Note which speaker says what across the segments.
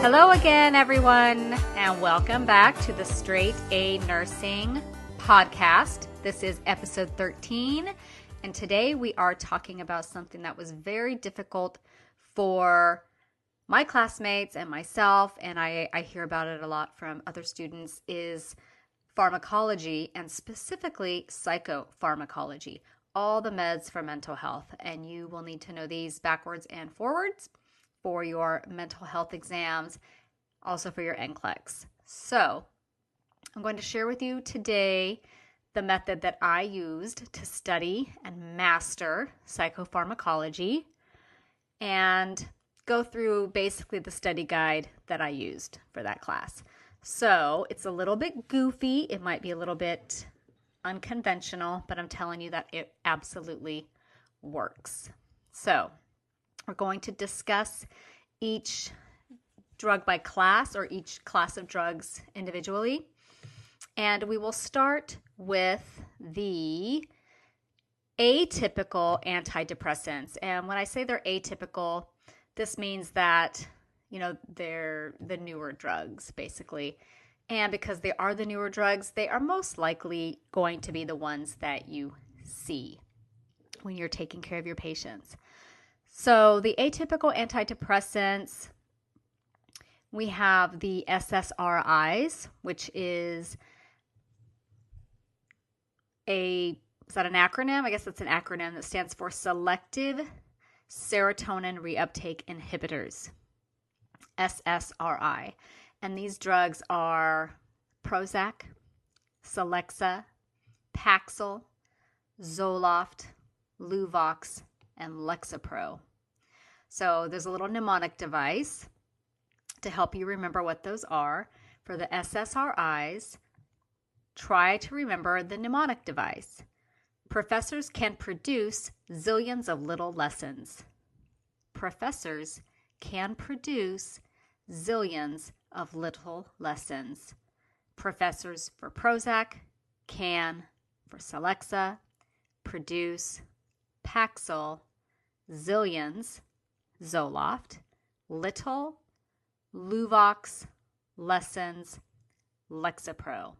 Speaker 1: Hello again, everyone, and welcome back to the Straight A Nursing podcast. This is episode 13, and today we are talking about something that was very difficult for my classmates and myself, and I hear about it a lot from other students, is pharmacology, and specifically psychopharmacology, all the meds for mental health. And you will need to know these backwards and forwards for your mental health exams, also for your NCLEX. So I'm going to share with you today the method that I used to study and master psychopharmacology, and go through basically the study guide that I used for that class. So it's a little bit goofy. It might be a little bit unconventional, but I'm telling you that it absolutely works. So we're going to discuss each drug by class, or each class of drugs individually. And we will start with the atypical antidepressants. And when I say they're atypical, this means that, they're the newer drugs, basically. And because they are the newer drugs, they are most likely going to be the ones that you see when you're taking care of your patients. So the atypical antidepressants, we have the SSRIs, which is is that an acronym? I guess that's an acronym that stands for Selective Serotonin Reuptake Inhibitors, SSRI. And these drugs are Prozac, Celexa, Paxil, Zoloft, Luvox, and Lexapro. So there's a little mnemonic device to help you remember what those are. For the SSRIs, try to remember the mnemonic device. Professors can produce zillions of little lessons. Professors can produce zillions of little lessons. Professors for Prozac can, for Celexa, produce Paxil, zillions, Zoloft, little, Luvox, lessons, Lexapro.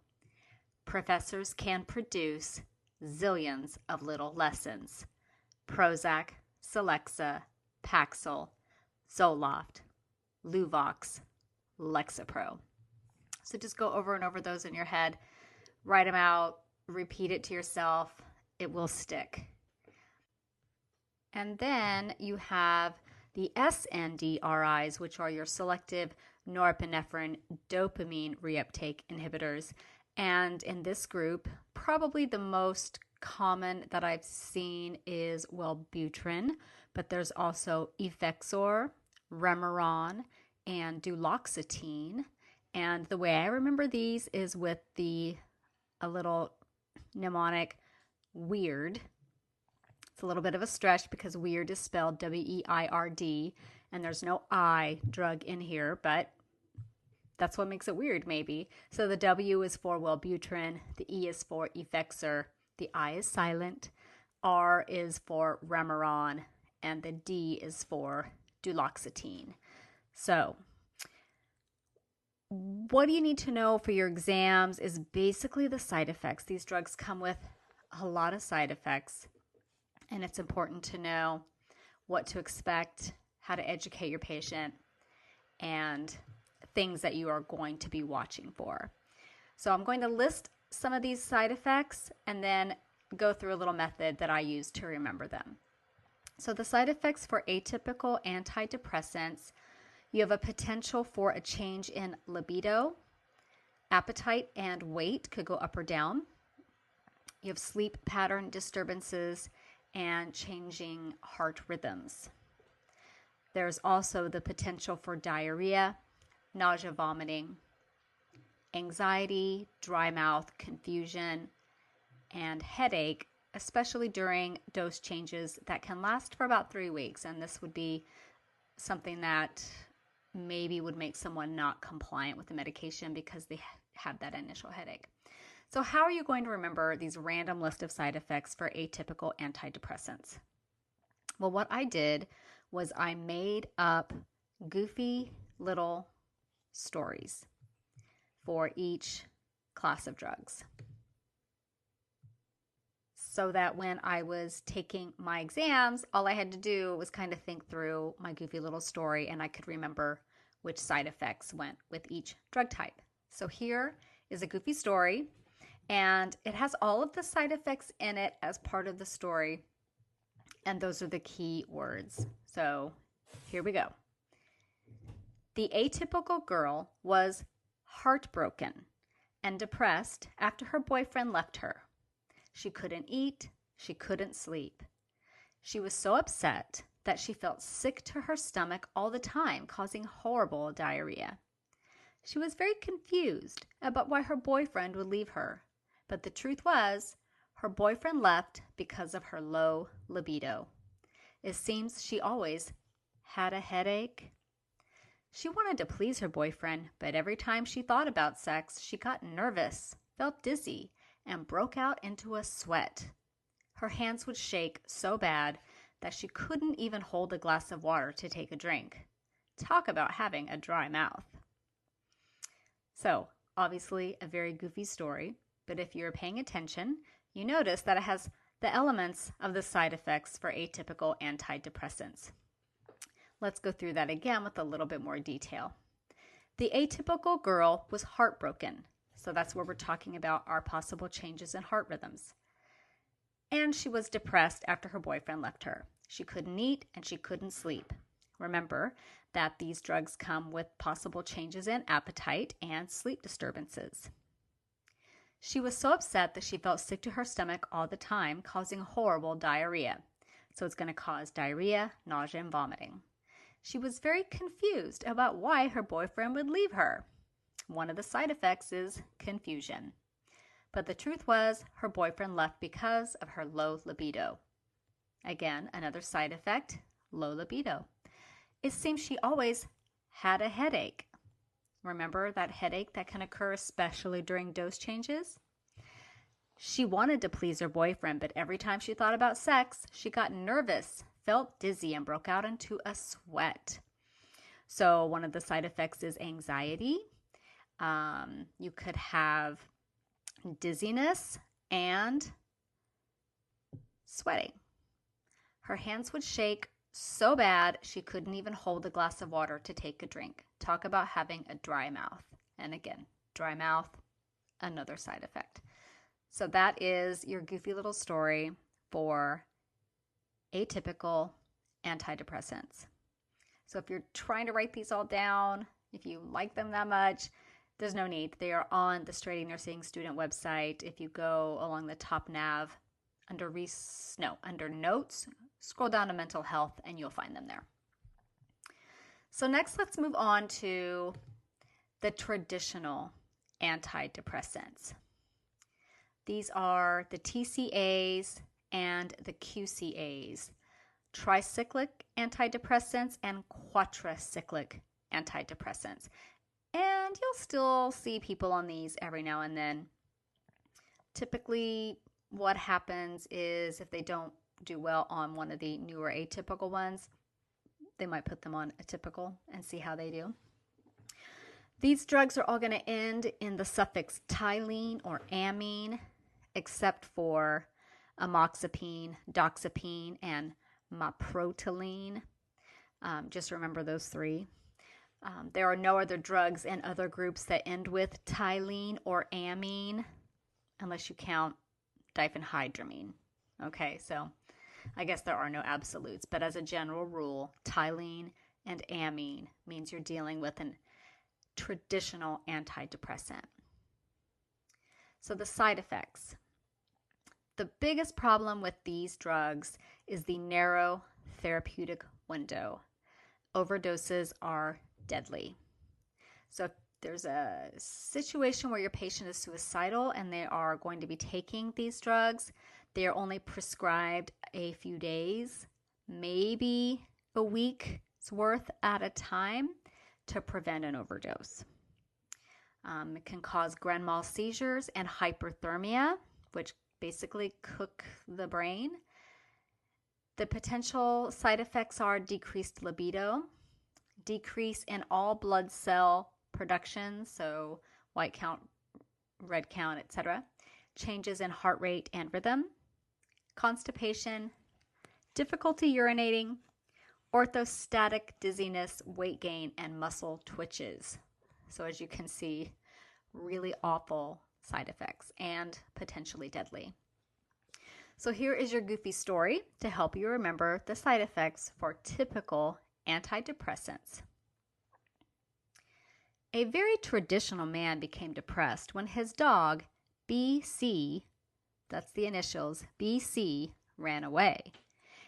Speaker 1: Professors can produce zillions of little lessons. Prozac, Celexa, Paxil, Zoloft, Luvox, Lexapro. So just go over and over those in your head. Write them out. Repeat it to yourself. It will stick. And then you have the SNDRIs, which are your selective norepinephrine dopamine reuptake inhibitors. And in this group, probably the most common that I've seen is Wellbutrin, but there's also Effexor, Remeron, and duloxetine. And the way I remember these is with a little mnemonic WEIRD. It's a little bit of a stretch because WEIRD is spelled WEIRD, and there's no I drug in here, but that's what makes it weird, maybe. So the W is for Wellbutrin, the E is for Effexor, the I is silent, R is for Remeron, and the D is for duloxetine. So what do you need to know for your exams is basically the side effects. These drugs come with a lot of side effects, and it's important to know what to expect, how to educate your patient, and things that you are going to be watching for. So I'm going to list some of these side effects and then go through a little method that I use to remember them. So the side effects for atypical antidepressants, you have a potential for a change in libido, appetite and weight could go up or down. You have sleep pattern disturbances and changing heart rhythms. There's also the potential for diarrhea, nausea, vomiting, anxiety, dry mouth, confusion, and headache, especially during dose changes that can last for about 3 weeks. And this would be something that maybe would make someone not compliant with the medication because they had that initial headache. So how are you going to remember these random list of side effects for atypical antidepressants? Well, what I did was I made up goofy little stories for each class of drugs, so that when I was taking my exams, all I had to do was kind of think through my goofy little story and I could remember which side effects went with each drug type. So here is a goofy story, and it has all of the side effects in it as part of the story, and those are the key words. So here we go. The atypical girl was heartbroken and depressed after her boyfriend left her. She couldn't eat, she couldn't sleep. She was so upset that she felt sick to her stomach all the time, causing horrible diarrhea. She was very confused about why her boyfriend would leave her, but the truth was, her boyfriend left because of her low libido. It seems she always had a headache. She wanted to please her boyfriend, but every time she thought about sex, she got nervous, felt dizzy, and broke out into a sweat. Her hands would shake so bad that she couldn't even hold a glass of water to take a drink. Talk about having a dry mouth. So, obviously a very goofy story, but if you're paying attention, you notice that it has the elements of the side effects for atypical antidepressants. Let's go through that again with a little bit more detail. The atypical girl was heartbroken. So that's where we're talking about our possible changes in heart rhythms. And she was depressed after her boyfriend left her. She couldn't eat and she couldn't sleep. Remember that these drugs come with possible changes in appetite and sleep disturbances. She was so upset that she felt sick to her stomach all the time, causing horrible diarrhea. So it's going to cause diarrhea, nausea, and vomiting. She was very confused about why her boyfriend would leave her. One of the side effects is confusion. But the truth was, her boyfriend left because of her low libido. Again, another side effect, low libido. It seems she always had a headache. Remember that headache that can occur especially during dose changes? She wanted to please her boyfriend, but every time she thought about sex, she got nervous, felt dizzy, and broke out into a sweat. So one of the side effects is anxiety. You could have dizziness and sweating. Her hands would shake so bad she couldn't even hold a glass of water to take a drink. Talk about having a dry mouth. And again, dry mouth, another side effect. So that is your goofy little story for atypical antidepressants. So if you're trying to write these all down, if you like them that much, there's no need. They are on the Straight A Nursing student website. If you go along the top nav under notes, scroll down to mental health and you'll find them there. So next, let's move on to the traditional antidepressants. These are the TCAs and the QCAs, tricyclic antidepressants and quadricyclic antidepressants. And you'll still see people on these every now and then. Typically, what happens is if they don't do well on one of the newer atypical ones, they might put them on atypical and see how they do. These drugs are all going to end in the suffix tylene or amine, except for amoxapine, doxapine, and maprotilene. Just remember those three. There are no other drugs in other groups that end with tylene or amine, unless you count diphenhydramine. Okay, so I guess there are no absolutes, but as a general rule, tylene and amine means you're dealing with a traditional antidepressant. So the side effects. The biggest problem with these drugs is the narrow therapeutic window. Overdoses are deadly. So if there's a situation where your patient is suicidal and they are going to be taking these drugs, they are only prescribed a few days, maybe a week's worth at a time to prevent an overdose. It can cause grand mal seizures and hyperthermia, which basically cook the brain. The potential side effects are decreased libido, decrease in all blood cell production, so white count, red count, etc., changes in heart rate and rhythm, constipation, difficulty urinating, orthostatic dizziness, weight gain, and muscle twitches. So as you can see, really awful side effects and potentially deadly. So here is your goofy story to help you remember the side effects for typical antidepressants. A very traditional man became depressed when his dog, BC, that's the initials, BC, ran away.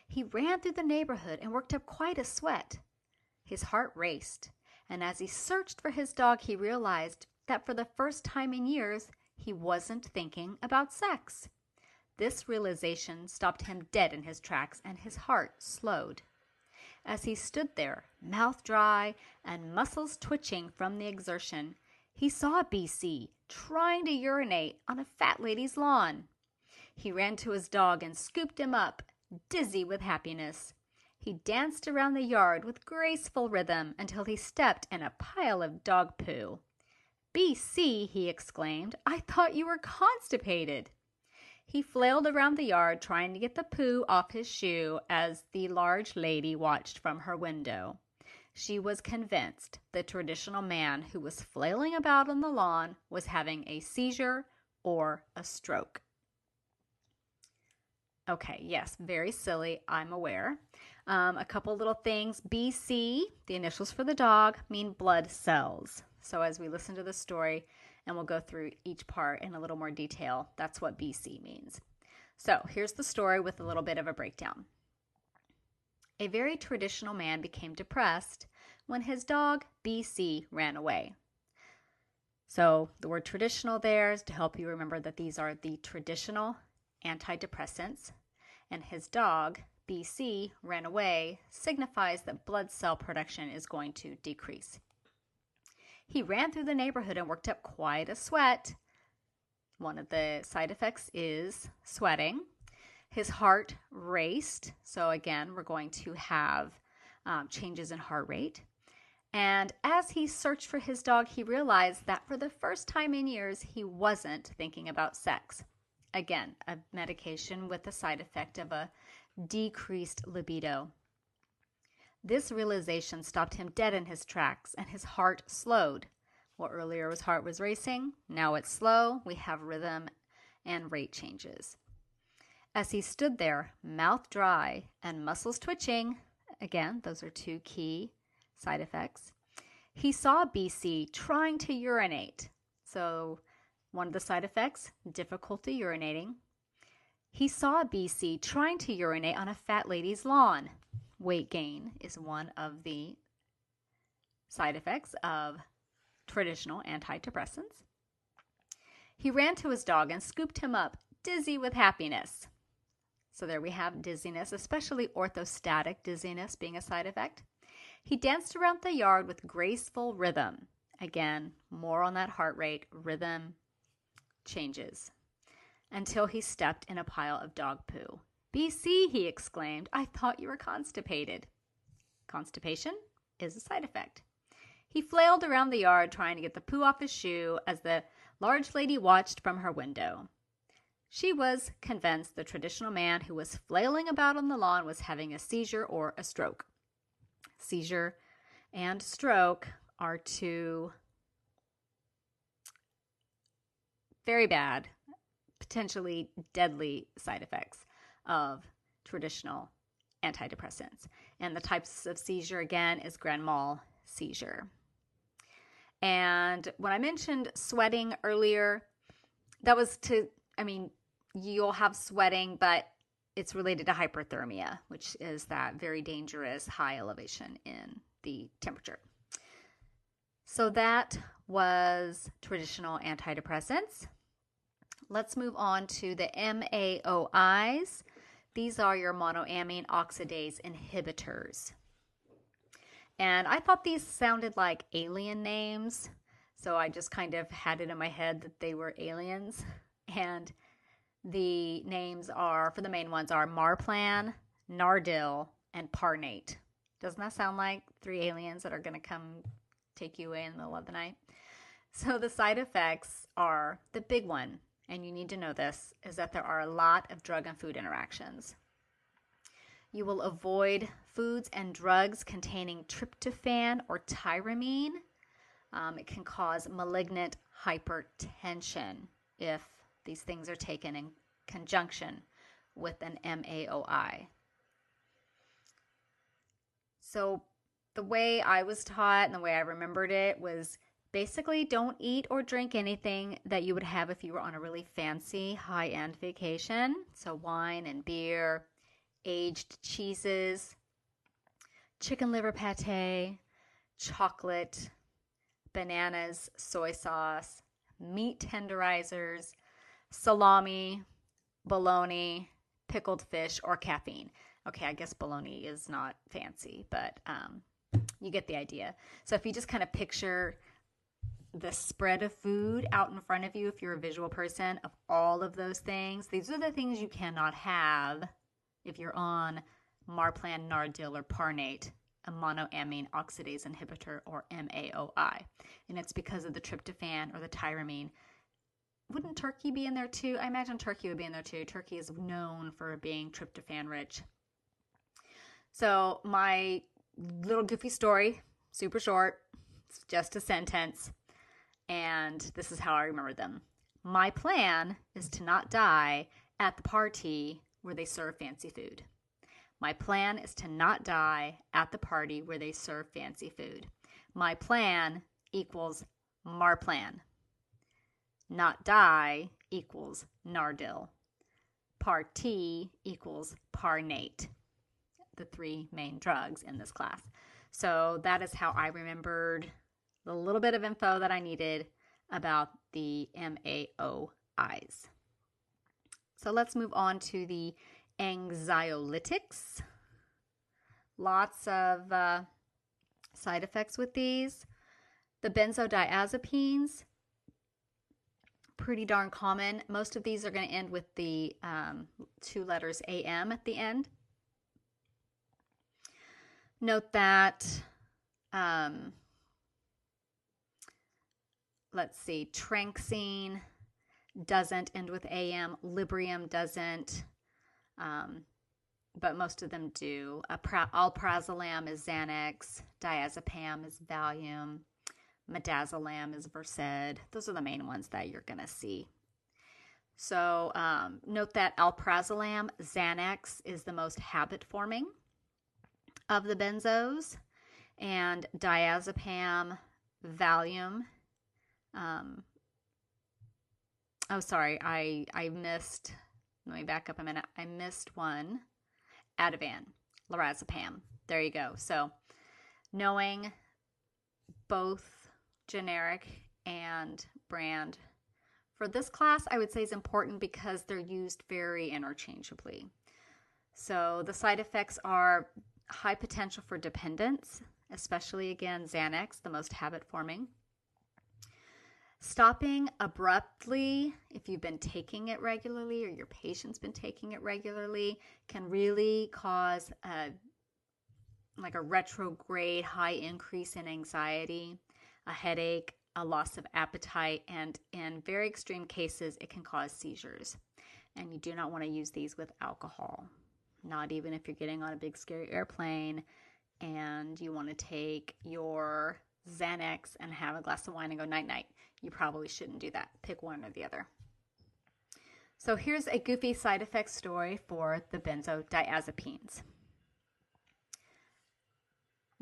Speaker 1: He ran through the neighborhood and worked up quite a sweat. His heart raced, and as he searched for his dog, he realized that for the first time in years, he wasn't thinking about sex. This realization stopped him dead in his tracks, and his heart slowed. As he stood there, mouth dry and muscles twitching from the exertion, he saw BC trying to urinate on a fat lady's lawn. He ran to his dog and scooped him up, dizzy with happiness. He danced around the yard with graceful rhythm until he stepped in a pile of dog poo. BC, he exclaimed, I thought you were constipated. He flailed around the yard trying to get the poo off his shoe as the large lady watched from her window. She was convinced the traditional man who was flailing about on the lawn was having a seizure or a stroke. Okay, yes, very silly, I'm aware. A couple little things. BC, the initials for the dog, mean blood cells. So as we listen to the story, and we'll go through each part in a little more detail, that's what BC means. So here's the story with a little bit of a breakdown. A very traditional man became depressed when his dog, BC, ran away. So the word traditional there is to help you remember that these are the traditional antidepressants, and his dog, BC, ran away signifies that blood cell production is going to decrease. He ran through the neighborhood and worked up quite a sweat. One of the side effects is sweating. His heart raced. So again, we're going to have changes in heart rate. And as he searched for his dog, he realized that for the first time in years, he wasn't thinking about sex. Again, a medication with the side effect of a decreased libido. This realization stopped him dead in his tracks, and his heart slowed. Well, earlier his heart was racing. Now it's slow. We have rhythm and rate changes. As he stood there, mouth dry and muscles twitching, again, those are two key side effects, he saw BC trying to urinate. So one of the side effects, difficulty urinating. He saw BC trying to urinate on a fat lady's lawn. Weight gain is one of the side effects of traditional antidepressants. He ran to his dog and scooped him up, dizzy with happiness. So there we have dizziness, especially orthostatic dizziness being a side effect. He danced around the yard with graceful rhythm. Again, more on that heart rate, rhythm changes, until he stepped in a pile of dog poo. BC, he exclaimed, I thought you were constipated. Constipation is a side effect. He flailed around the yard trying to get the poo off his shoe as the large lady watched from her window. She was convinced the traditional man who was flailing about on the lawn was having a seizure or a stroke. Seizure and stroke are two very bad, potentially deadly side effects of traditional antidepressants. And the types of seizure, again, is grand mal seizure. And when I mentioned sweating earlier, that was you'll have sweating, but it's related to hyperthermia, which is that very dangerous high elevation in the temperature. So that was traditional antidepressants. Let's move on to the MAOIs. These are your monoamine oxidase inhibitors. And I thought these sounded like alien names, so I just kind of had it in my head that they were aliens. And the names are, for the main ones, are Marplan, Nardil, and Parnate. Doesn't that sound like three aliens that are going to come take you away in the middle of the night. So the side effects are, the big one, and you need to know this, is that there are a lot of drug and food interactions. You will avoid foods and drugs containing tryptophan or tyramine. It can cause malignant hypertension if these things are taken in conjunction with an MAOI. So the way I was taught and the way I remembered it was basically don't eat or drink anything that you would have if you were on a really fancy high-end vacation. So wine and beer, aged cheeses, chicken liver pate, chocolate, bananas, soy sauce, meat tenderizers, salami, bologna, pickled fish, or caffeine. Okay, I guess bologna is not fancy, but you get the idea. So if you just kind of picture the spread of food out in front of you, if you're a visual person, of all of those things, these are the things you cannot have if you're on Marplan, Nardil, or Parnate, a monoamine oxidase inhibitor, or MAOI. And it's because of the tryptophan or the tyramine. Wouldn't turkey be in there too? I imagine turkey would be in there too. Turkey is known for being tryptophan rich. So my little goofy story, super short, it's just a sentence, and this is how I remember them. My plan is to not die at the party where they serve fancy food. My plan is to not die at the party where they serve fancy food. My plan equals Marplan. Not die equals Nardil. Party equals Parnate. The three main drugs in this class. So that is how I remembered the little bit of info that I needed about the MAOIs. So let's move on to the Anxiolytics. Lots of side effects with these. The benzodiazepines, pretty darn common. Most of these are going to end with the two letters AM at the end. Note that, let's see, Tranxene doesn't end with AM. Librium doesn't, but most of them do. Alprazolam is Xanax. Diazepam is Valium. Midazolam is Versed. Those are the main ones that you're going to see. So note that alprazolam, Xanax, is the most habit-forming of the benzos, and diazepam, Valium. I missed, let me back up a minute. I missed one. Ativan, lorazepam. There you go. So knowing both generic and brand for this class, I would say is important because they're used very interchangeably. So the side effects are high potential for dependence, especially, again, Xanax, the most habit-forming. Stopping abruptly, if you've been taking it regularly or your patient's been taking it regularly, can really cause a retrograde high increase in anxiety, a headache, a loss of appetite, and in very extreme cases, it can cause seizures. And you do not want to use these with alcohol. Not even if you're getting on a big scary airplane and you want to take your Xanax and have a glass of wine and go night-night. You probably shouldn't do that. Pick one or the other. So here's a goofy side effect story for the benzodiazepines.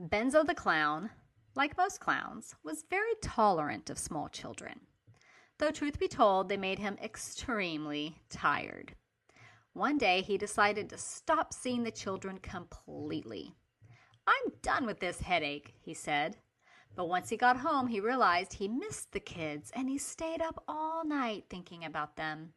Speaker 1: Benzo the clown, like most clowns, was very tolerant of small children. Though truth be told, they made him extremely tired. One day, he decided to stop seeing the children completely. "I'm done with this headache," he said. But once he got home, he realized he missed the kids, and he stayed up all night thinking about them.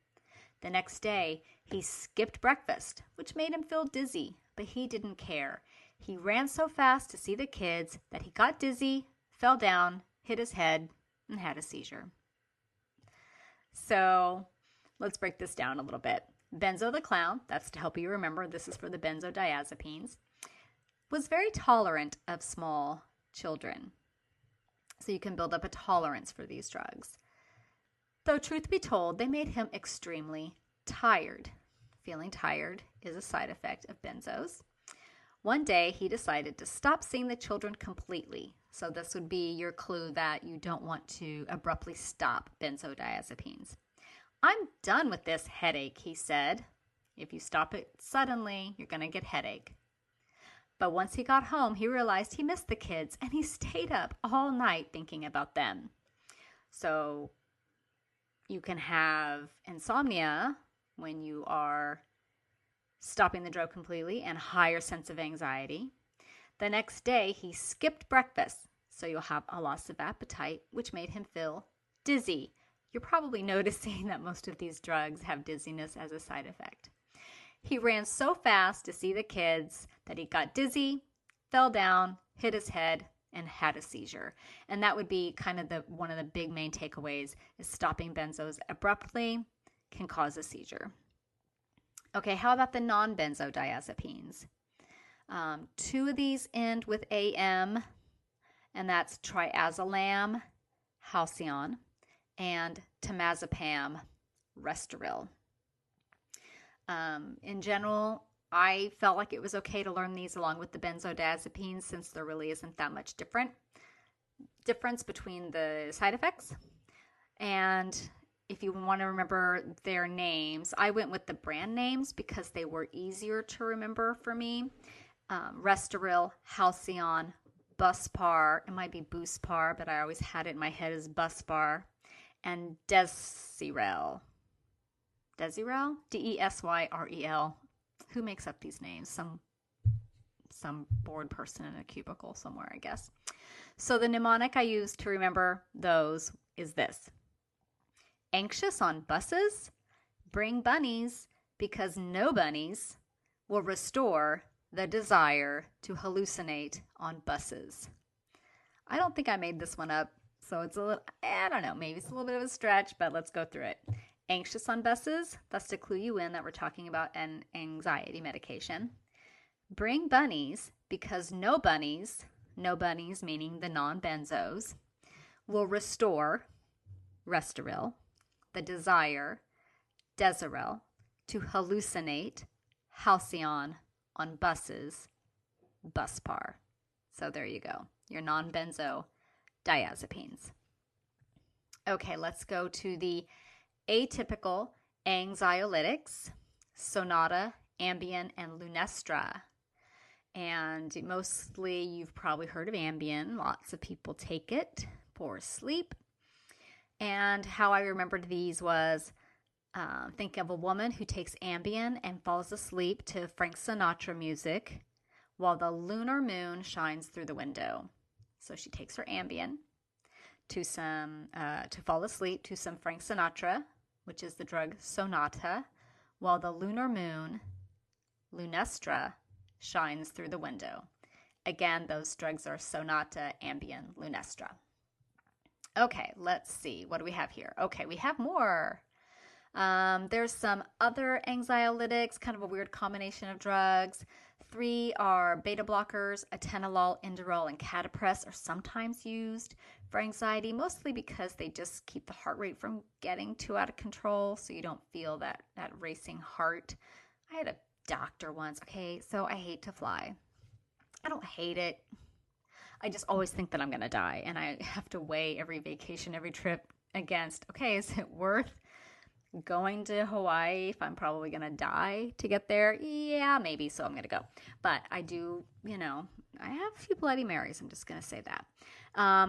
Speaker 1: The next day, he skipped breakfast, which made him feel dizzy, but he didn't care. He ran so fast to see the kids that he got dizzy, fell down, hit his head, and had a seizure. So let's break this down a little bit. Benzo the clown, that's to help you remember, this is for the benzodiazepines, was very tolerant of small children. So you can build up a tolerance for these drugs. Though truth be told, they made him extremely tired. Feeling tired is a side effect of benzos. One day, he decided to stop seeing the children completely. So this would be your clue that you don't want to abruptly stop benzodiazepines. I'm done with this headache, he said. If you stop it suddenly, you're going to get headache. But once he got home, he realized he missed the kids, and he stayed up all night thinking about them. So you can have insomnia when you are stopping the drug completely and higher sense of anxiety. The next day, he skipped breakfast, so you'll have a loss of appetite, which made him feel dizzy. You're probably noticing that most of these drugs have dizziness as a side effect. He ran so fast to see the kids that he got dizzy, fell down, hit his head, and had a seizure. And that would be kind of one of the big main takeaways is stopping benzos abruptly can cause a seizure. Okay, how about the non-benzodiazepines? 2 of these end with AM, and that's triazolam, halcyon, and temazepam, restoril. In general, I felt like it was okay to learn these along with the benzodiazepines since there really isn't that much difference between the side effects. And if you want to remember their names, I went with the brand names because they were easier to remember for me. Restoril, Halcyon, Buspar, it might be Buspar, but I always had it in my head as Buspar, and Desyrel. Desyrel? Desyrel. Who makes up these names? Some bored person in a cubicle somewhere, I guess. So the mnemonic I used to remember those is this. Anxious on buses? Bring bunnies, because no bunnies will restore the desire to hallucinate on buses. I don't think I made this one up, so it's a little, I don't know, maybe it's a little bit of a stretch, but let's go through it. Anxious on buses, that's to clue you in that we're talking about an anxiety medication. Bring bunnies, because no bunnies meaning the non-benzos, will restore, Restoril, the desire, Desyrel, to hallucinate, Halcyon, on buses, Buspar. So there you go, your non-benzo diazepines. Okay, let's go to the atypical anxiolytics, Sonata, Ambien, and Lunestra. And mostly you've probably heard of Ambien. Lots of people take it for sleep. And how I remembered these was think of a woman who takes Ambien and falls asleep to Frank Sinatra music while the lunar moon shines through the window. So she takes her Ambien to fall asleep to some Frank Sinatra, which is the drug Sonata, while the lunar moon, Lunestra, shines through the window. Again, those drugs are Sonata, Ambien, Lunestra. Okay, let's see. What do we have here? Okay, we have more. There's some other anxiolytics, kind of a weird combination of drugs. 3 are beta blockers. Atenolol, Inderal, and Catapres are sometimes used for anxiety, mostly because they just keep the heart rate from getting too out of control, so you don't feel that racing heart. I had a doctor once. Okay, so I hate to fly. I don't hate it. I just always think that I'm going to die, and I have to weigh every vacation, every trip against, okay, is it worth going to Hawaii if I'm probably going to die to get there? Yeah, maybe, so I'm going to go. But I do, I have a few Bloody Marys. I'm just going to say that.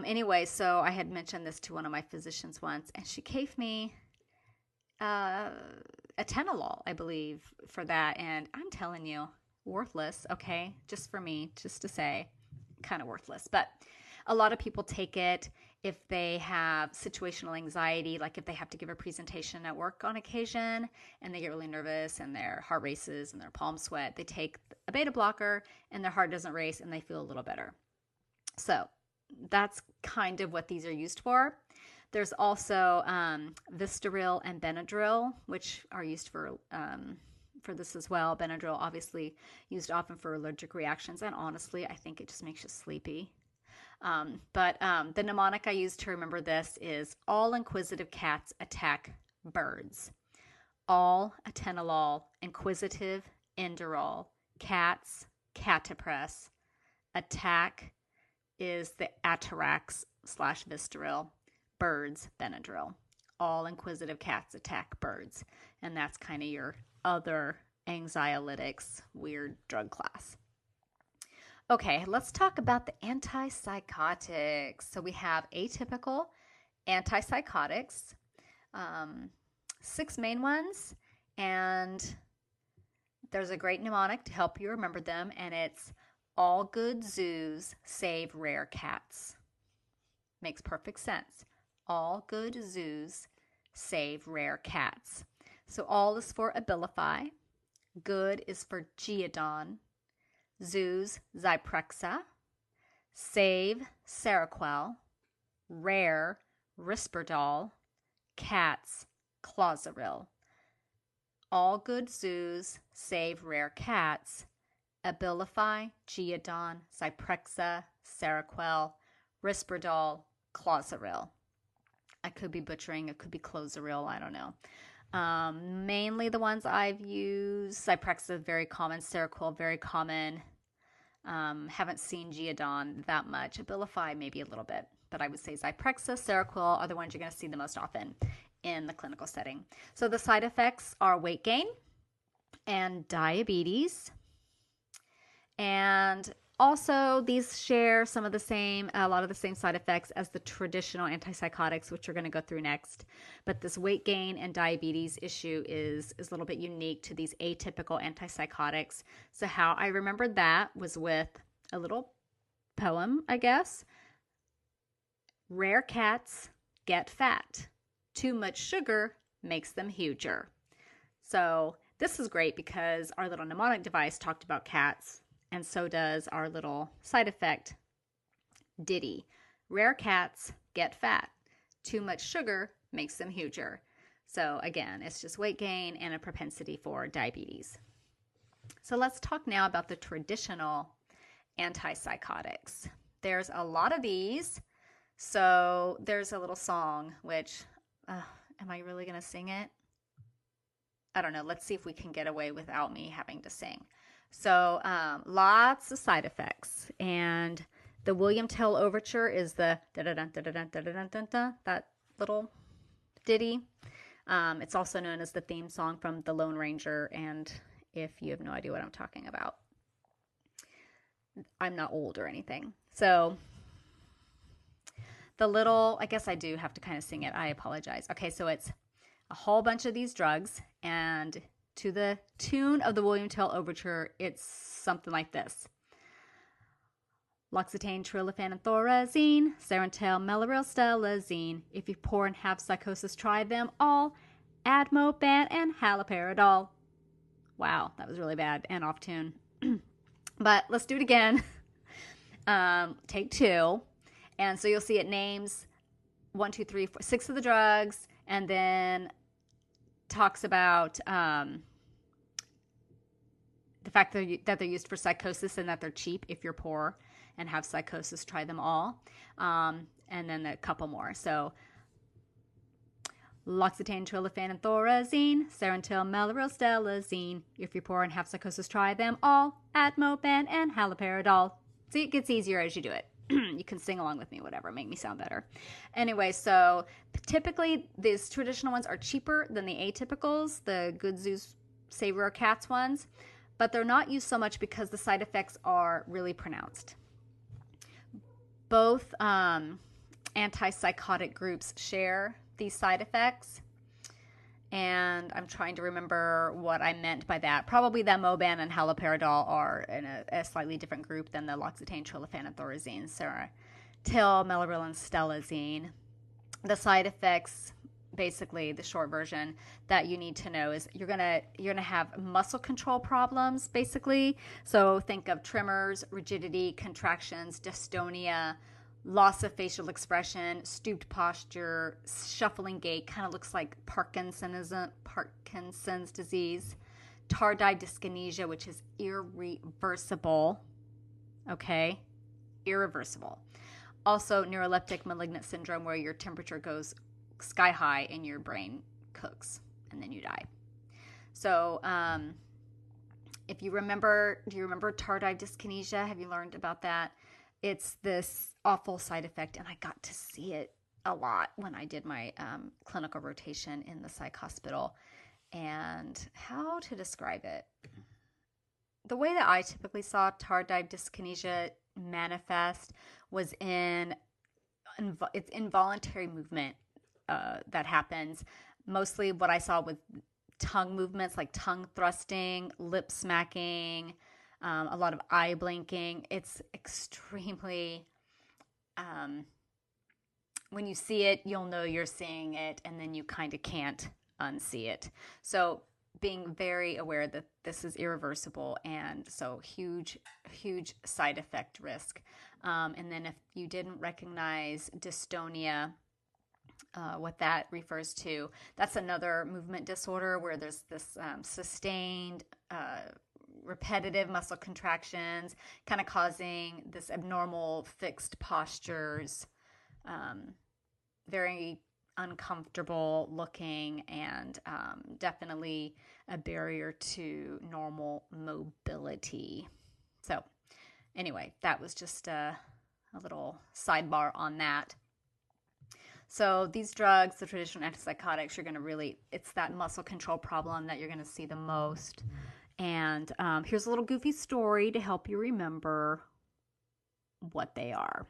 Speaker 1: Anyway, so I had mentioned this to one of my physicians once, and she gave me atenolol, I believe, for that. And I'm telling you, worthless, okay? Just for me, just to say, kind of worthless. But a lot of people take it if they have situational anxiety, like if they have to give a presentation at work on occasion and they get really nervous and their heart races and their palms sweat. They take a beta blocker and their heart doesn't race and they feel a little better. So that's kind of what these are used for. There's also Vistaril and Benadryl, which are used for this as well. Benadryl obviously used often for allergic reactions, and honestly, I think it just makes you sleepy. But the mnemonic I use to remember this is all inquisitive cats attack birds. All atenolol, inquisitive, indorol, cats, catapres. Attack is the atarax / Vistaril, birds, Benadryl. All inquisitive cats attack birds. And that's kind of your other Anxiolytics weird drug class. Okay, let's talk about the antipsychotics. So we have atypical antipsychotics, 6 main ones, and there's a great mnemonic to help you remember them, and it's all good zoos save rare cats. Makes perfect sense. All good zoos save rare cats. So all is for Abilify. Good is for Geodon. Zoos, Zyprexa. Save, Seroquel. Rare, Risperdal. Cats, Clozaril. All good zoos save rare cats. Abilify, Geodon, Zyprexa, Seroquel, Risperdal, Clozaril. I could be butchering. It could be Clozaril. I don't know. Mainly the ones I've used. Zyprexa, very common. Seroquel, very common. Haven't seen Geodon that much. Abilify, maybe a little bit. But I would say Zyprexa, Seroquel are the ones you're going to see the most often in the clinical setting. So the side effects are weight gain and diabetes. And also, these share a lot of the same side effects as the traditional antipsychotics, which we're going to go through next. But this weight gain and diabetes issue is a little bit unique to these atypical antipsychotics. So how I remembered that was with a little poem, I guess. Rare cats get fat. Too much sugar makes them huger. So this is great because our little mnemonic device talked about cats, and so does our little side effect ditty. Rare cats get fat. Too much sugar makes them huger. So again, it's just weight gain and a propensity for diabetes. So let's talk now about the traditional antipsychotics. There's a lot of these. So there's a little song, which, am I really going to sing it? I don't know. Let's see if we can get away without me having to sing. So lots of side effects, and the William Tell Overture is the that little ditty. It's also known as the theme song from The Lone Ranger, and if you have no idea what I'm talking about, I'm not old or anything. So I guess I do have to kind of sing it. I apologize. Okay, so it's a whole bunch of these drugs, and to the tune of the William Tell Overture, it's something like this. L'Occitane, trilophan, and thorazine, Serentel, Mellaril, Stelazine. If you're poor and have psychosis, try them all. Admoban and haloperidol. Wow, that was really bad and off tune. But let's do it again. Take 2. And so you'll see it names 1, 2, 3, 4, 6 of the drugs, and then talks about the fact that they're used for psychosis and that they're cheap. If you're poor and have psychosis, try them all. And then a couple more. So L'Occitane, trilophan, and thorazine, Serentil, Mellaril, Stelazine. If you're poor and have psychosis, try them all. Admoban and haloperidol. See, it gets easier as you do it. You can sing along with me, whatever, make me sound better. Anyway, so typically these traditional ones are cheaper than the atypicals, the Good Zoos Save Rare Cats ones, but they're not used so much because the side effects are really pronounced. Both antipsychotic groups share these side effects, and I'm trying to remember what I meant by that. Probably that Moban and haloperidol are in a slightly different group than the L'Occitane, trilophan, and thorazine, Serentil, Mellaril, and Stelazine. The side effects, basically the short version that you need to know is you're gonna have muscle control problems, basically. So think of tremors, rigidity, contractions, dystonia, loss of facial expression, stooped posture, shuffling gait, kind of looks like Parkinson's disease, tardive dyskinesia, which is irreversible, okay? Irreversible. Also, neuroleptic malignant syndrome, where your temperature goes sky high and your brain cooks and then you die. So, if you remember, do you remember tardive dyskinesia? Have you learned about that? It's this awful side effect, and I got to see it a lot when I did my clinical rotation in the psych hospital. And how to describe it? The way that I typically saw tardive dyskinesia manifest was in it's involuntary movement that happens. Mostly what I saw with tongue movements, like tongue thrusting, lip smacking, a lot of eye blinking. It's extremely, when you see it, you'll know you're seeing it, and then you kind of can't unsee it. So being very aware that this is irreversible, and so huge side effect risk. And then if you didn't recognize dystonia, what that refers to, that's another movement disorder where there's this sustained repetitive muscle contractions, kind of causing this abnormal fixed postures, very uncomfortable looking, and definitely a barrier to normal mobility. So anyway, that was just a little sidebar on that. So these drugs, the traditional antipsychotics, you're going to really, it's that muscle control problem that you're going to see the most. And here's a little goofy story to help you remember what they are.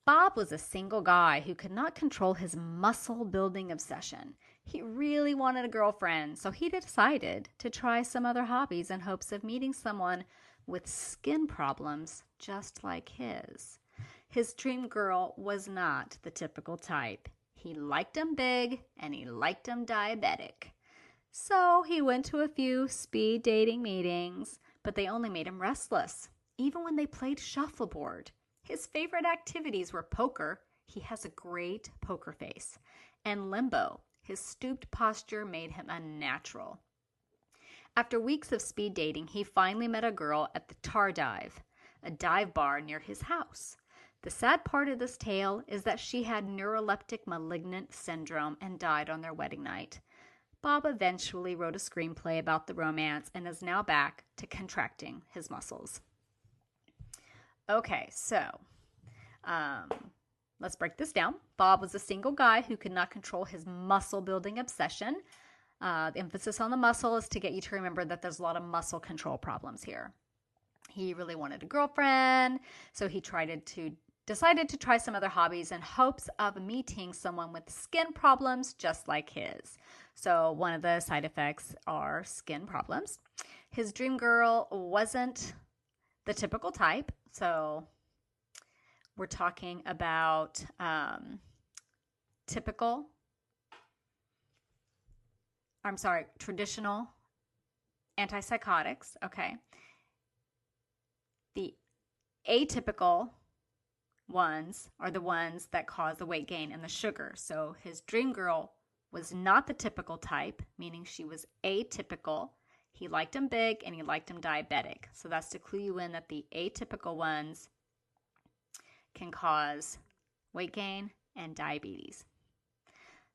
Speaker 1: Bob was a single guy who could not control his muscle building obsession. He really wanted a girlfriend, so he decided to try some other hobbies in hopes of meeting someone with skin problems just like his. His dream girl was not the typical type. He liked them big and he liked them diabetic. So he went to a few speed dating meetings, but they only made him restless, even when they played shuffleboard. His favorite activities were poker. He has a great poker face. And limbo. His stooped posture made him unnatural. After weeks of speed dating, he finally met a girl at the Tar Dive, a dive bar near his house. The sad part of this tale is that she had neuroleptic malignant syndrome and died on their wedding night. Bob eventually wrote a screenplay about the romance and is now back to contracting his muscles. Okay, so let's break this down. Bob was a single guy who could not control his muscle-building obsession. The emphasis on the muscle is to get you to remember that there's a lot of muscle control problems here. He really wanted a girlfriend, so he decided to try some other hobbies in hopes of meeting someone with skin problems just like his. So one of the side effects are skin problems. His dream girl wasn't the typical type, so we're talking about traditional antipsychotics, okay. The atypical ones are the ones that cause the weight gain and the sugar. So his dream girl was not the typical type, meaning she was atypical. He liked them big and he liked them diabetic. So that's to clue you in that the atypical ones can cause weight gain and diabetes.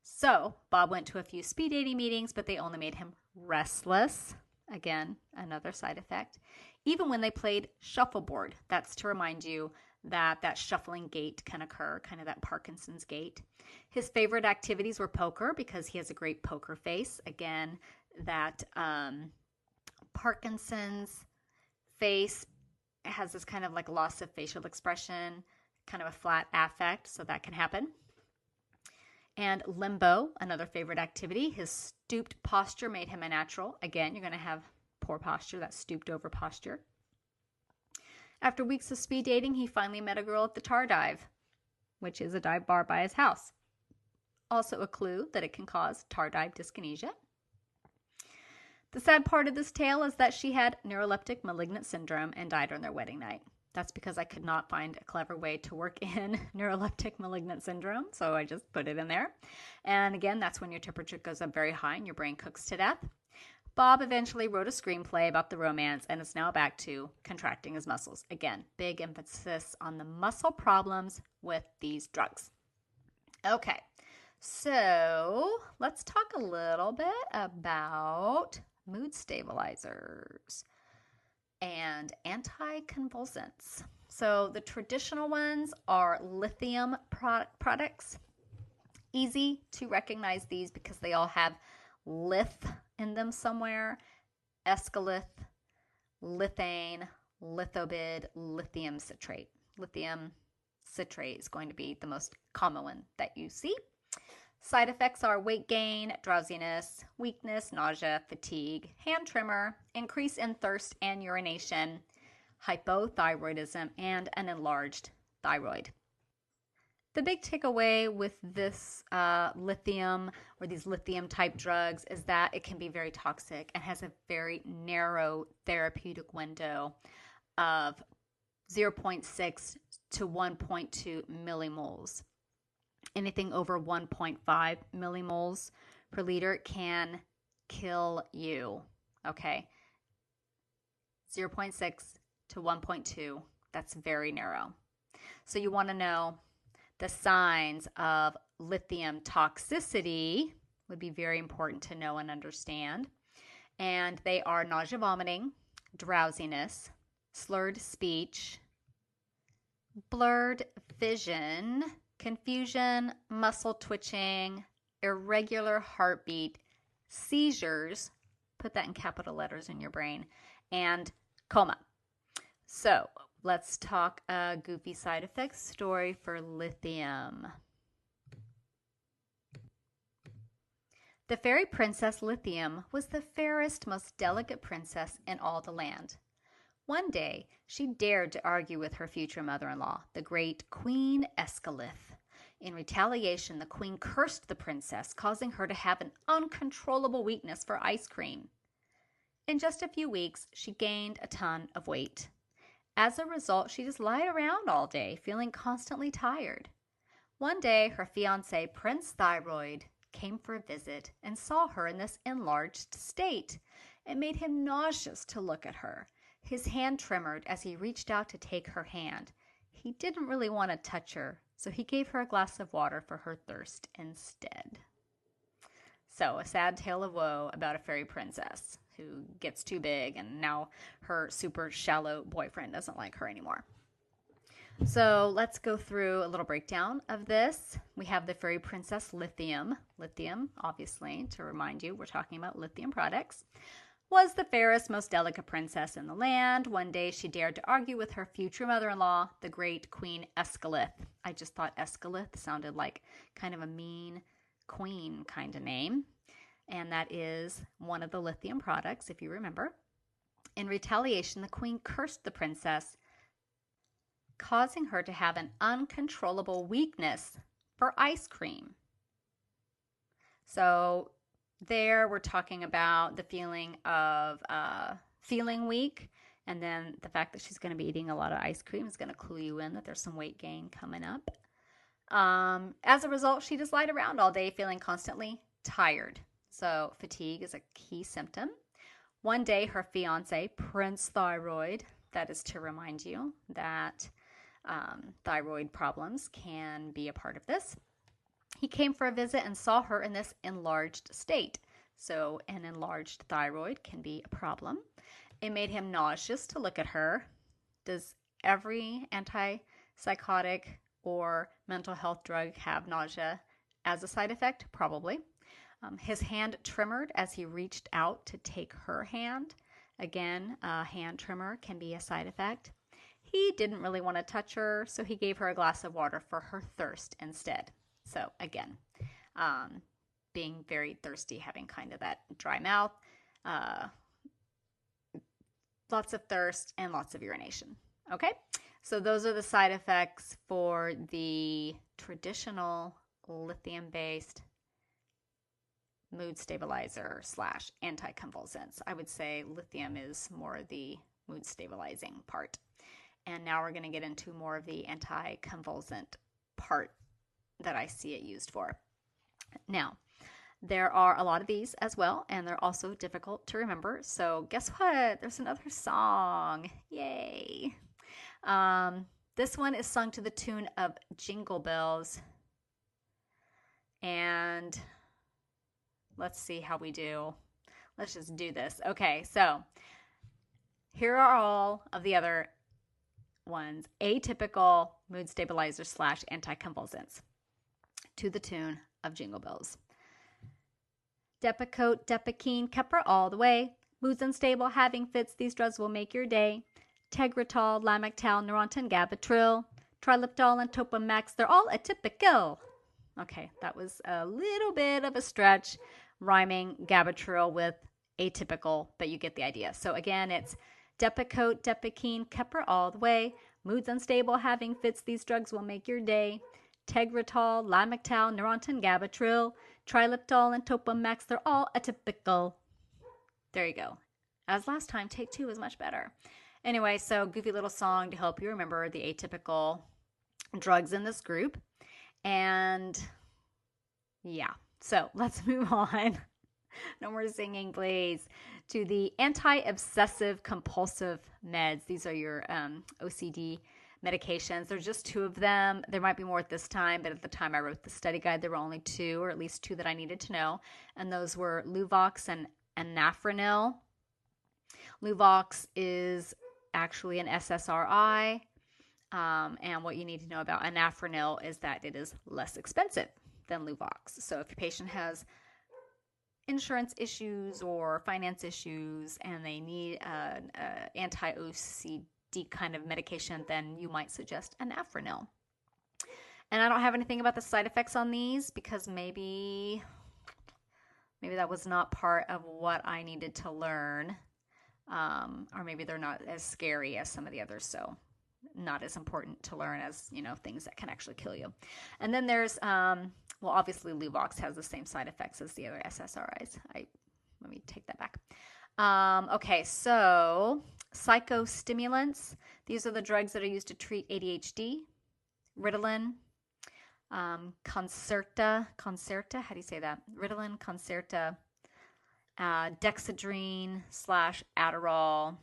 Speaker 1: So Bob went to a few speed dating meetings, but they only made him restless. Again, another side effect. Even when they played shuffleboard, that's to remind you that shuffling gait can occur, kind of that Parkinson's gait. His favorite activities were poker because he has a great poker face. Again, that Parkinson's face has this kind of like loss of facial expression, kind of a flat affect, so that can happen. And limbo, another favorite activity. His stooped posture made him unnatural. Again, you're going to have poor posture, that stooped over posture. After weeks of speed dating, he finally met a girl at the Tar Dive, which is a dive bar by his house. Also a clue that it can cause tardive dyskinesia. The sad part of this tale is that she had neuroleptic malignant syndrome and died on their wedding night. That's because I could not find a clever way to work in neuroleptic malignant syndrome, so I just put it in there. And again, that's when your temperature goes up very high and your brain cooks to death. Bob eventually wrote a screenplay about the romance and is now back to contracting his muscles. Again, big emphasis on the muscle problems with these drugs. Okay, so let's talk a little bit about mood stabilizers and anticonvulsants. So the traditional ones are lithium products. Easy to recognize these because they all have lith in them somewhere. Escalith, lithane, lithobid, lithium citrate. Lithium citrate is going to be the most common one that you see. Side effects are weight gain, drowsiness, weakness, nausea, fatigue, hand tremor, increase in thirst and urination, hypothyroidism, and an enlarged thyroid. The big takeaway with this lithium or these lithium type drugs is that it can be very toxic and has a very narrow therapeutic window of 0.6 to 1.2 millimoles. Anything over 1.5 millimoles per liter can kill you, okay? 0.6 to 1.2, that's very narrow. So you want to know the signs of lithium toxicity would be very important to know and understand. And they are nausea, vomiting, drowsiness, slurred speech, blurred vision, confusion, muscle twitching, irregular heartbeat, seizures, put that in capital letters in your brain, and coma. So let's talk a goofy side effects story for lithium. The fairy princess Lithium was the fairest, most delicate princess in all the land. One day, she dared to argue with her future mother-in-law, the great Queen Escalith. In retaliation, the queen cursed the princess, causing her to have an uncontrollable weakness for ice cream. In just a few weeks, she gained a ton of weight. As a result, she just lied around all day, feeling constantly tired. One day, her fiancé, Prince Thyroid, came for a visit and saw her in this enlarged state. It made him nauseous to look at her. His hand trembled as he reached out to take her hand. He didn't really want to touch her, so he gave her a glass of water for her thirst instead. So, a sad tale of woe about a fairy princess who gets too big and now her super shallow boyfriend doesn't like her anymore. So let's go through a little breakdown of this. We have the fairy princess Lithium. Lithium, obviously, to remind you, we're talking about lithium products. Was the fairest, most delicate princess in the land. One day she dared to argue with her future mother-in-law, the great Queen Escalith. I just thought Escalith sounded like kind of a mean queen kind of name. And that is one of the lithium products, if you remember. In retaliation, the queen cursed the princess, causing her to have an uncontrollable weakness for ice cream. So there we're talking about the feeling of feeling weak, and then the fact that she's going to be eating a lot of ice cream is going to clue you in that there's some weight gain coming up. As a result, she just lied around all day feeling constantly tired. So fatigue is a key symptom. One day, her fiancé, Prince Thyroid, that is to remind you that thyroid problems can be a part of this. He came for a visit and saw her in this enlarged state. So an enlarged thyroid can be a problem. It made him nauseous to look at her. Does every antipsychotic or mental health drug have nausea as a side effect? Probably. His hand trembled as he reached out to take her hand. Again, a hand tremor can be a side effect. He didn't really want to touch her, so he gave her a glass of water for her thirst instead. So again, being very thirsty, having kind of that dry mouth, lots of thirst, and lots of urination. Okay, so those are the side effects for the traditional lithium-based mood stabilizer / anticonvulsants. I would say lithium is more the mood stabilizing part. And now we're going to get into more of the anticonvulsant part that I see it used for. Now, There are a lot of these as well, and they're also difficult to remember. So guess what? There's another song. Yay. This one is sung to the tune of Jingle Bells. And let's see how we do. Let's just do this. Okay, so here are all of the other ones. Atypical mood stabilizer / anticonvulsants to the tune of Jingle Bells. Depakote, Depakine, Keppra all the way. Mood's unstable, having fits, these drugs will make your day. Tegretol, Lamictal, Neurontin, Gabatril, Triliptol, and Topamax, they're all atypical. Okay, that was a little bit of a stretch, rhyming Gabatril with atypical, but you get the idea. So again, it's Depakote, Depakine, Keppra all the way. Mood's unstable, having fits, these drugs will make your day. Tegretol, Lamictal, Neurontin, Gabatril, Triliptol, and Topamax, they're all atypical. There you go. As last time, take 2 is much better. Anyway, so goofy little song to help you remember the atypical drugs in this group. And yeah, so let's move on. No more singing, please. To the anti-obsessive compulsive meds. These are your OCD medications. There's just 2 of them. There might be more at this time, but at the time I wrote the study guide, there were only 2, or at least 2 that I needed to know. And those were Luvox and Anafranil. Luvox is actually an SSRI. And what you need to know about Anafranil is that it is less expensive than Luvox. So if your patient has insurance issues or finance issues and they need an anti-OCD kind of medication, then you might suggest Anafranil. And I don't have anything about the side effects on these because maybe that was not part of what I needed to learn. Or maybe they're not as scary as some of the others, so not as important to learn as, things that can actually kill you. And then there's, obviously Luvox has the same side effects as the other SSRIs. Let me take that back. Okay, so psychostimulants. These are the drugs that are used to treat ADHD. Ritalin, Concerta, how do you say that? Ritalin, Concerta, Dexedrine / Adderall,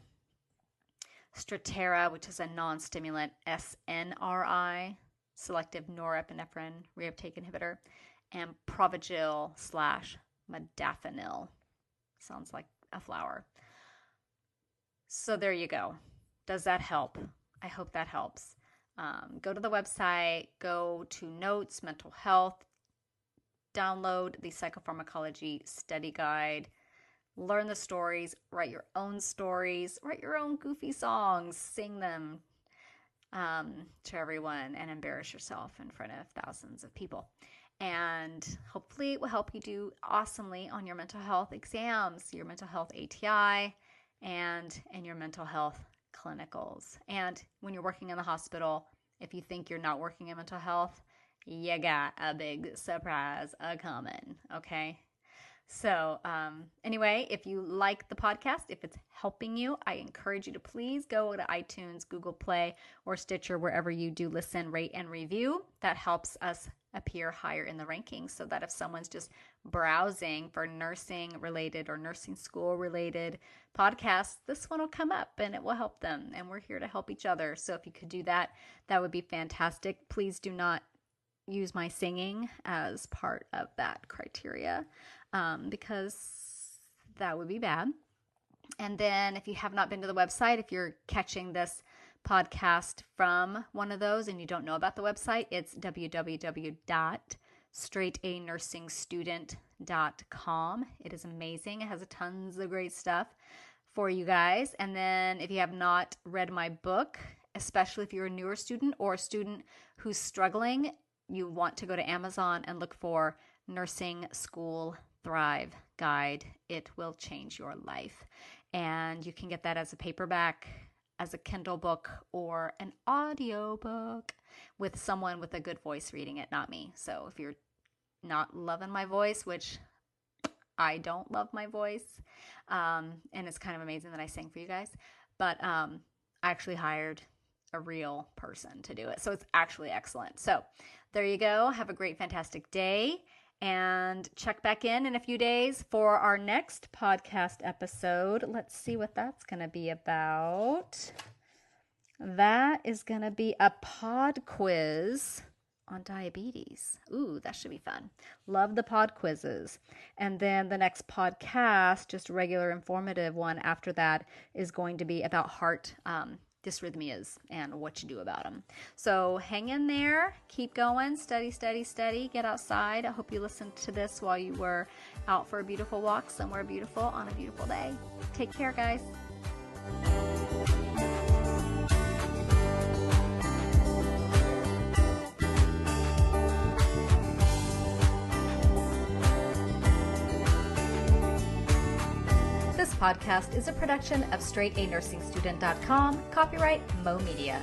Speaker 1: Strattera, which is a non-stimulant, SNRI, selective norepinephrine reuptake inhibitor, and Provigil / Modafinil. Sounds like a flower. So there you go. Does that help? I hope that helps. Go to the website, go to notes, mental health, download the Psychopharmacology study guide, learn the stories, write your own stories, write your own goofy songs, sing them to everyone, and embarrass yourself in front of thousands of people. And hopefully it will help you do awesomely on your mental health exams, your mental health ATI, and in your mental health clinicals. And when you're working in the hospital, if you think you're not working in mental health, you got a big surprise a-coming, okay? So anyway, if you like the podcast, if it's helping you, I encourage you to please go to iTunes, Google Play, or Stitcher, wherever you do listen, rate, and review. That helps us appear higher in the rankings so that if someone's just browsing for nursing related or nursing school related podcasts, this one will come up and it will help them. And we're here to help each other. So if you could do that, that would be fantastic. Please do not use my singing as part of that criteria. Because that would be bad. And then if you have not been to the website, if you're catching this podcast from one of those and you don't know about the website, it's www.straightanursingstudent.com. It is amazing. It has tons of great stuff for you guys. And then if you have not read my book, especially if you're a newer student or a student who's struggling, you want to go to Amazon and look for Nursing School Thrive Guide. It will change your life. And you can get that as a paperback, as a Kindle book, or an audio book with someone with a good voice reading it, not me. So if you're not loving my voice, which I don't love my voice, and it's kind of amazing that I sing for you guys, but I actually hired a real person to do it. So it's actually excellent. So there you go. Have a great, fantastic day. And check back in a few days for our next podcast episode. Let's see what that's going to be about. That is going to be a pod quiz on diabetes. Ooh, that should be fun. Love the pod quizzes. And then the next podcast, just a regular informative one after that, is going to be about heart dysrhythmias and what you do about them. So hang in there, keep going, study, get outside. I hope you listened to this while you were out for a beautiful walk somewhere beautiful on a beautiful day. Take care, guys. This podcast is a production of straightanursingstudent.com, copyright Mo Media.